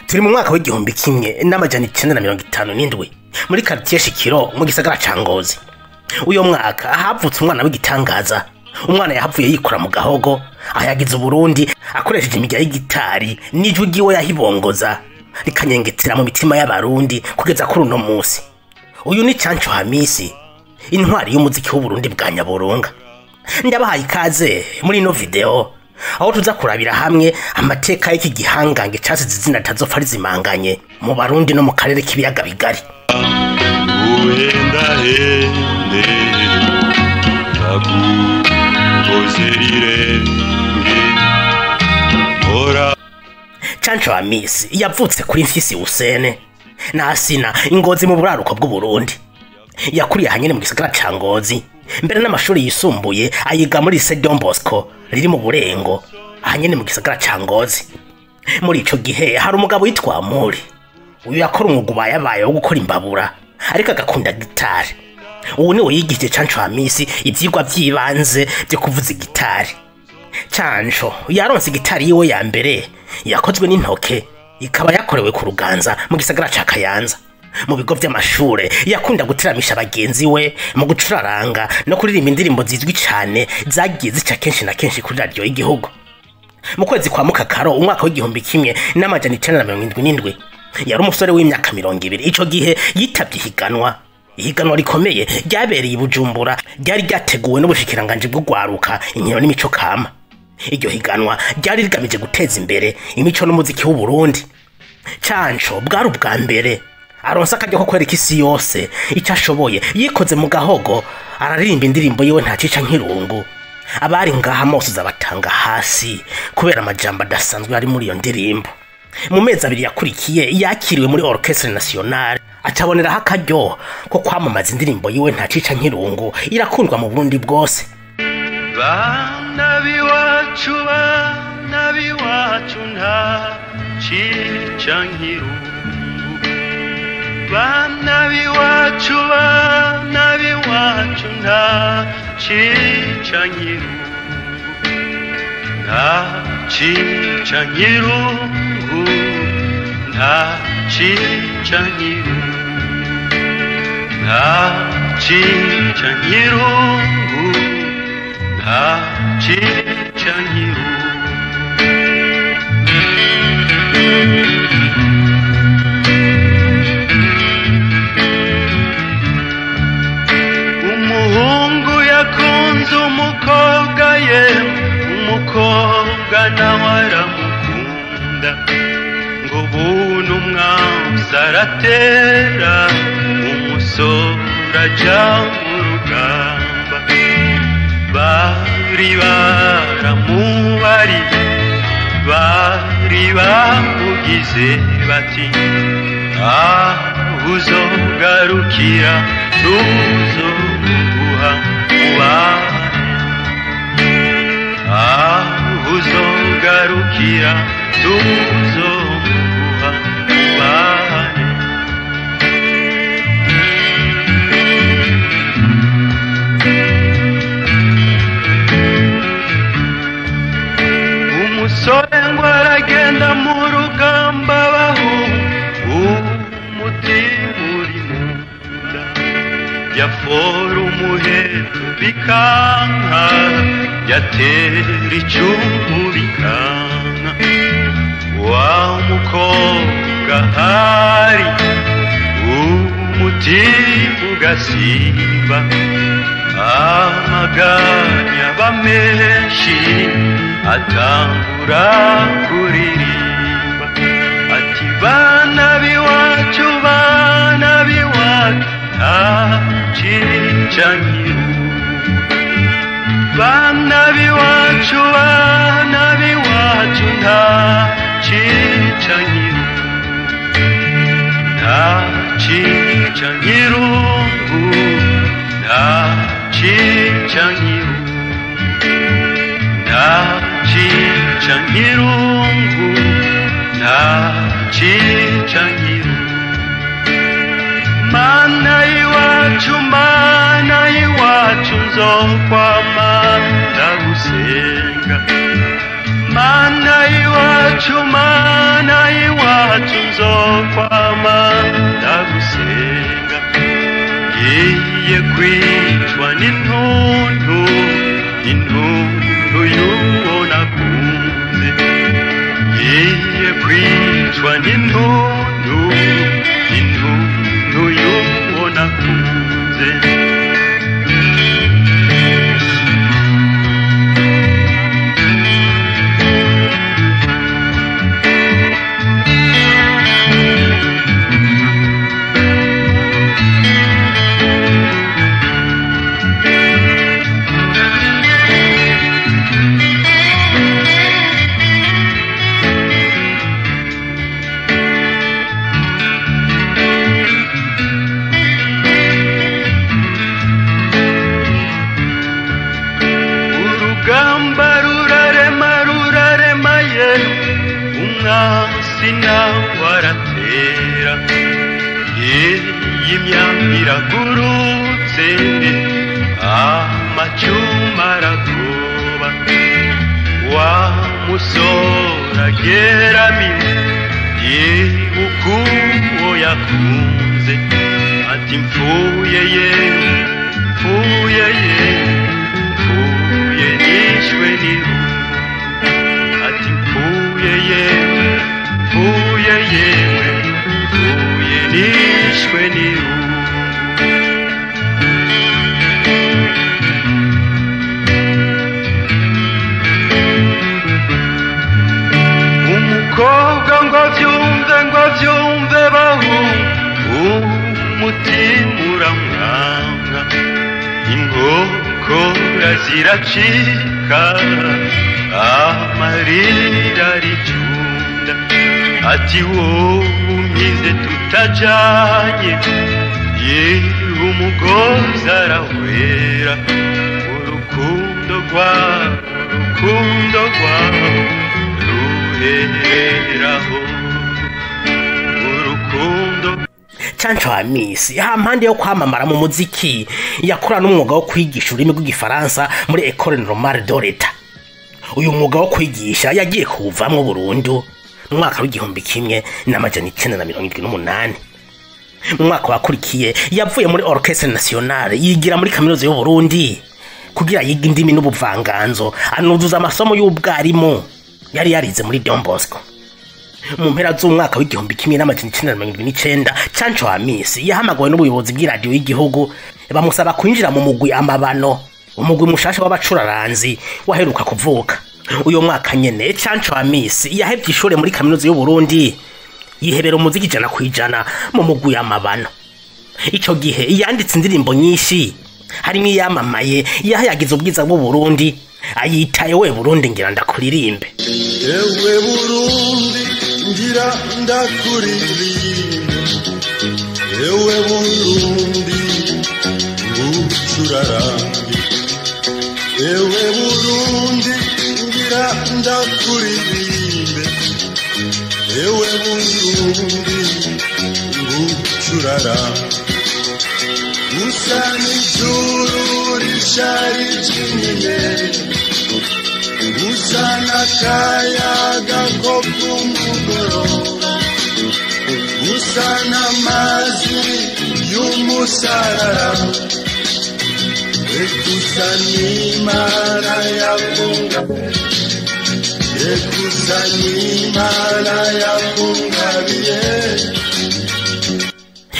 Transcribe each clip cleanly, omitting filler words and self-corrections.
turi mu mwaka w'igihumbi kimwe n'amajana 957 muri quartier Shikiro mu gisagara ca Ngozi. Uyo mwaka havutse umwana w'igitangaza. Umwana yahavuye yikora mu gahogo, ayagize Burundi akoresheje imijya y'igitari n'ijwi giwe yahibongoza rikanyengetera mu mitima y'abarundi kugeza kuri uno munsi. Uyu ni Canco Hamisi, intwari y'umuziki w'u Burundi bwa Nyaburunga. Ndabahaye ikaze muri ino video aho tuza kurabira hamwe amateka y'iki gihangange cyasize izina tazopfa rizimanganye mu Barundi no mu karere k'ibiyaga bigari. Canco Hamisi yavutse kuri Mfyisi Usene na Asina Ingozi mu buraruko bw'u Burundi. Yakuriye hanyene mu gisagara ca Ngozi, mbere n'amashuri yisumbuye ayiga muri Lycée Don Bosco riri mu Burengo hanyene mu gisagara ca Ngozi. Muri ico gihe hari umugabo yitwa Amuri. Uyu yakora umwuga yabaye wo gukora imbabura ariko agakunda gitari. Ubu niwe yigije Canco Hamisi ivyigwa vyibanze byo kuvuza gitari. Canco yaronse gitari yiwe ya mbere yakozwe n'intoke, ikaba yakorewe ku Ruganza mu gisagara ca Kayanza. Mu bigo vy'amashure yakunda guteramisha abagenzi we mu gucuraranga no kuririmba indirimbo zizwi cyane zagiye zica kenshi na kenshi kuri radio y'igihugu. Mu kwezi kwa Mukakaro umwaka w'igihumbi kimwe n'amajana 977 yari umusore w'imyaka 20. Ico gihe yitavye ihiganwa rikomeye ryabereye i Bujumbura, ryari ryateguwe n'ubushikiranganje bw'ugwaruka inkino n'imico kama. Iryo higanwa ryari rigamije guteza imbere imico n'umuziki w'u Burundi. Canco bwari ubwa mbere aronsa akaryo ko kwereka isi yose icyo ashoboye. Yikoze mu gahogo araririmba indirimbo yiwe ntacica nk'irungu. Abari ngaha mose zabatanga hasi kubera amajambo adasanzwe ari muri iyo ndirimbo. Mu mezi abiri yakurikiye yakiriwe muri Orchestre Nationale, acaboneraho akaryo ko kwamamaza indirimbo yiwe ntacica nk'irungu irakundwa mu Burundi bwose. Bana biwacu ntacica nk'irungu, bana biwacu ntacica nk'irungu, ntacica nk'irungu, ntacica nk'irungu, ntacica nk'irungu, ntacica nk'irungu. Umuhungu yakunze umukobwa ye, umukobwa nawe aramukunda, ngo buntu umwamsi aratera, umusore aja mu rugamba. Bari baramubariye, bari bamugize bati aho uzogarukira tuzoguha mubane, aho uzogarukira tuzoguha mubane. Umusore ngo aragenda mu rugamba bahungu, umutima uri mu nda, yafora umuheto bikanka, yatera icumu bikanka. Wa mukobwa hari umutima ugasimba, amaganya bamenshi atangura kuririmba ati bana biwacu ntacica nk'irungu, bana biwacu ntacica nk'irungu, ntacica nk'irungu, ntacica nk'irungu, ntacica nk'irungu, ntacica nk'irungu. Mana iwacu nzokwama ndagusenga, mana iwacu nzokwama ndagusenga ngiye kwicwa n'intuntu y'uwo nakunze ngiye kwicwa n'intuntu y'uwo nakunze waratera y'imyaka iragurutse amacuma aragoba wa musore ageramiye ukuwo yakunze ati mfuye nishwe n'irungu ati mfuye nishwe n'irungu umukobwa ngo avyumve bahu umutima uramwanga inkokora ziracika amarira aricunda ati wowe umize tutajanye umugozi arawera urukundo rwawe ruheraho urukundo. Canco Hamisi hampande yo kwamamara mu muziki yakora n'umwuga wo kwigisha ururimi rw'igifaransa muri École Normale de l'État. Uyu mwuga wo kwigisha yagiye kuvamwo burundu mu mwaka w'igihumbi kimwe n'amajana 1978. Mu mwaka wakurikiye yavuye muri Orchestre Nationale yigira muri kaminuza y'u Burundi kugira yiga indimi n'ubuvanganzo anuzuza amasomo y'ubwarimu yari yarize muri Don Bosco. Mu mpera z'umwaka w'igihumbi kimwe n'amajana 1979 Canco Hamisi yahamagawe n'ubuyobozi bw'iradio y'igihugu bamusaba kwinjira mu mugwi amabano, umugwi mushasha w'abacuraranzi waheruka kuvuka. Uyo mwaka nyene Canco Hamisi yahevye ishure muri kaminuza y'u Burundi yihebera umuziki 100% mu mugwi amabano. Ico gihe yanditse indirimbo nyinshi harimo iyamamaye yahayagize ubwiza bw'u Burundi ayitaye we Burundi ngira ndakuririmbe. Ewe Burundi ngira ndakuririmbe, ewe Burundi ngucurarange, ewe Burundi ngira ndakuririmbe, ewe Burundi ngucurarange. Usani juru rishari jimine, usana kayaga ko kumugoroba, usana mazi y'umusarara, ekusani mara yakungabiye.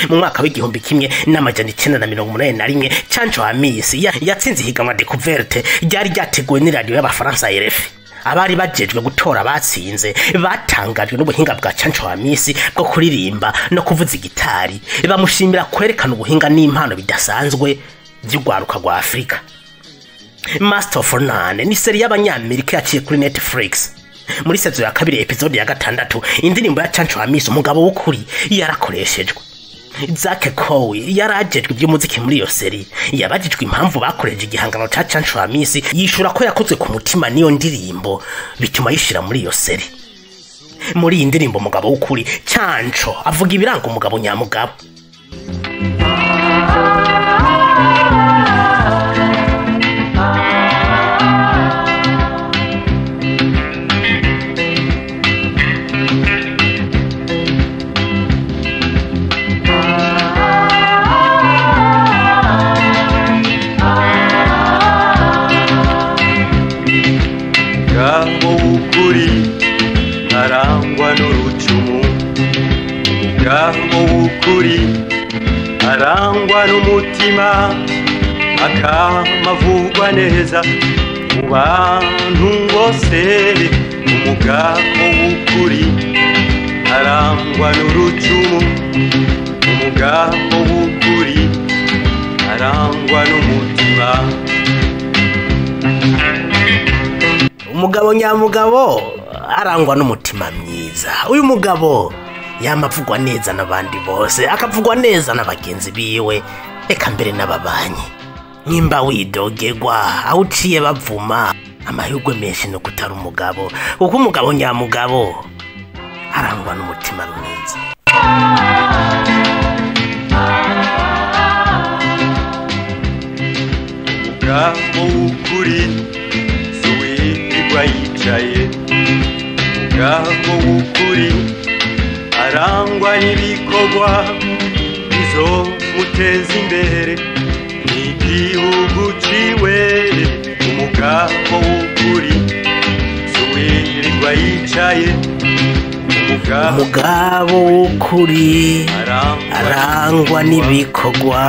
Mu mwaka w'igihumbi kimwe n'amajana 1981 Canco Hamisi yatsinze ihiganwa Découverte ryari ryateguwe n'iradio y'abafaransa RFI. Abari bajejwe gutora abatsinze batangajwe n'ubuhinga bwa Canco Hamisi bwo kuririmba no kuvuza gitari, bamushimira kwerekana ubuhinga n'impano bidasanzwe by'ugwaruka rwa Afrika. Master of None ni seri y'abanyamerika yaciye kuri Netflix. Muri sezo ya kabiri episode ya 6 indirimbo ya Canco Hamisi umugabo w'ukuri yarakoreshejwe. Zake Kowi yarajejwe iby'umuziki muri iyo seri yabajijwe impamvu bakoreje igihangano ca Canco Hamisi yishura ko yakozwe ku mutima niyo ndirimbo bituma yishira muri iyo seri. Muri iyi ndirimbo umugabo w'ukuri Canco avuga ibiranga umugabo nyamugabo. arangwa n'urucumu umugabo w'ukuri arangwa n'umutima akamavugwa neza mu bantu bose umugabo w'ukuri arangwa n'urucumu umugabo w'ukuri arangwa n'umutima. Umugabo nyamugabo arangwa n'umutima mwiza. Uyu mugabo yamavugwa neza n'abandi bose, akavugwa neza n'abagenzi biwe, eka mbere n'ababanyi. Nimba widogerwa aho uciye bavuma, amahirwe menshi no kutari umugabo, kuko umugabo nyamugabo arangwa n'umutima mwiza. Umugabo w'ukuri yicaye umugabo w'ukuri arangwa n'ibikorwa bizomuteza imbere n'igihugu ciwe. Umugabo w'ukuri suwirirwa yicaye umugabo w'ukuri arangwa n'ibikorwa.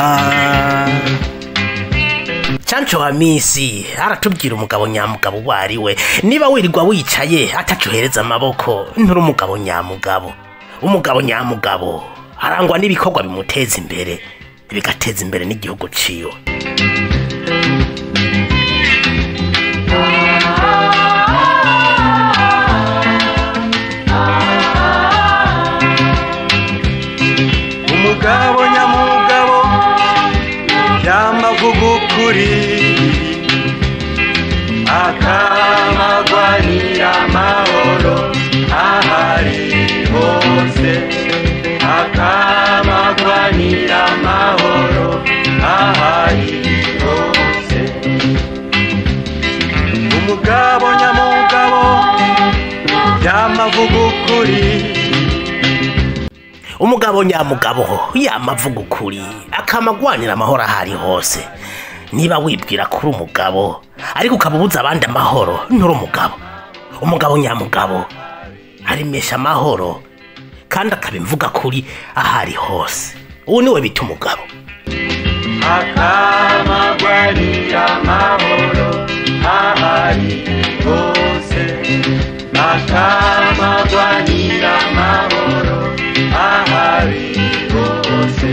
Chancho Hamisi aratubwira umugabo nyamugabo wariwe. Niba wirirwa wicaye atacuhereza amaboko nturi umugabo nyamugabo. Umugabo nyamugabo arangwa n'ibikorwa bimuteza imbere, bigateza imbere n'igihugu ciwe. Umugabo nyamugabo yamavuga ukuri akamagwanira amahoro ahari hose, akamagwanira amahoro ahari hose. Umugabo nyamugabo yamavuga ukuri. Umugabo nyamugabo yamavuga ukuri akamagwanira amahoro ahari hose. Niba wibwira kuri umugabo ariko ukabubuza abandi amahoro nturi umugabo. Umugabo nyamugabo arimesha amahoro kandi akabimvuga kuri ahari hose. Uwo niwe bita umugabo. Akamagwanira amahoro ahari hose, akamagwanira amahoro ahari hose.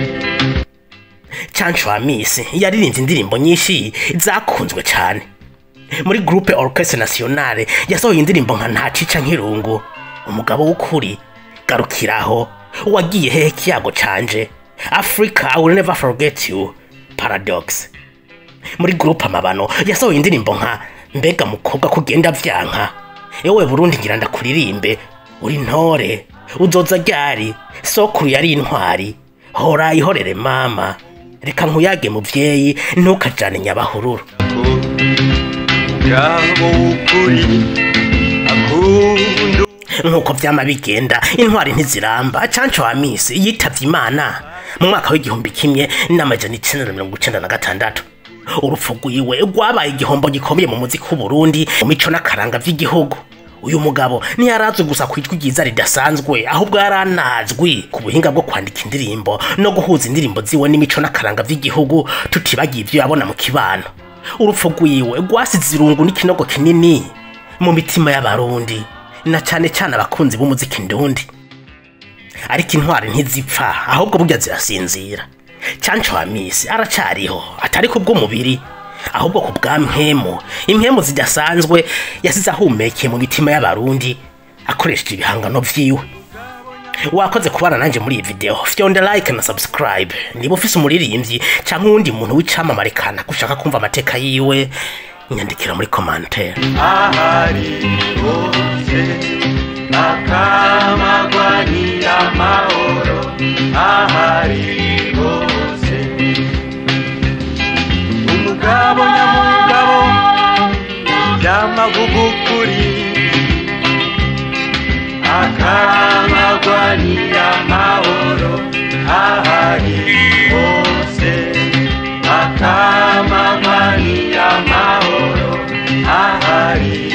Chancho Hamisi yaririmbye indirimbo nyinshi zakunzwe cyane. Muri groupe Orchestre Nationale yasohoye indirimbo nka Ntacica nk'irungu, umugabo w'ukuri, garukiraho, wagiye hehe kiyago canje, Africa I will never forget you, Paradox. Muri groupe Amabano yasohoye indirimbo nka Mbega mukobwa kugenda vyanka, ewe Burundi ngira ndakuririmbe, uri ntore, uzoza ryari, sokuru yari intwari, hora ihorere mama, reka nkuyage muvyeyi ntukajane nyabahururu. Umugabo w'ukuri akunda nkuko vyama bigenda, intwari ntiziramba. Chancho Hamisi yitavye Imana mu mwaka w'1996. Urupfu rwiwe rwabaye igihombo gikomeye mu muziki w'Uburundi, mu mico n'akaranga vy'igihugu. Uyu mugabo ntiyarazwe gusa kwijwi ryiza ridasanzwe, ahubwo yaranazwi ku buhinga bwo kwandika indirimbo no guhuza indirimbo ziwe n'imico n'akaranga vy'igihugu, tutibagiye ivyo yabona mu kibano. Urupfu rwiwe rwasize irungu n'ikinogo kinini mu mitima y'abarundi, na cyane cyane abakunzi b'umuziki ndundi. Ariko intwari ntizipfa, ahubwo burya zirasinzira. Chancho Hamisi aracariho, atari ku bw'umubiri ahubwo ku bwa impwemu zidasanzwe yasize ahumekeye mu mitima y'abarundi akoresheje ibihangano vyiwe. Wakoze kubana nanje muri iyi video, fyonda like na subscribe. Niba ufise umuririmbyi canke uwundi muntu w'icamamare kana gushaka kumva amateka yiwe, nyandikira muri commentaire. ahari hose, akamagwanira amahoro ahari hose. Umugabo nyamugabo yamavuga ukuri akamagwanira amahoro ahari hose, akamagwanira amahoro ahari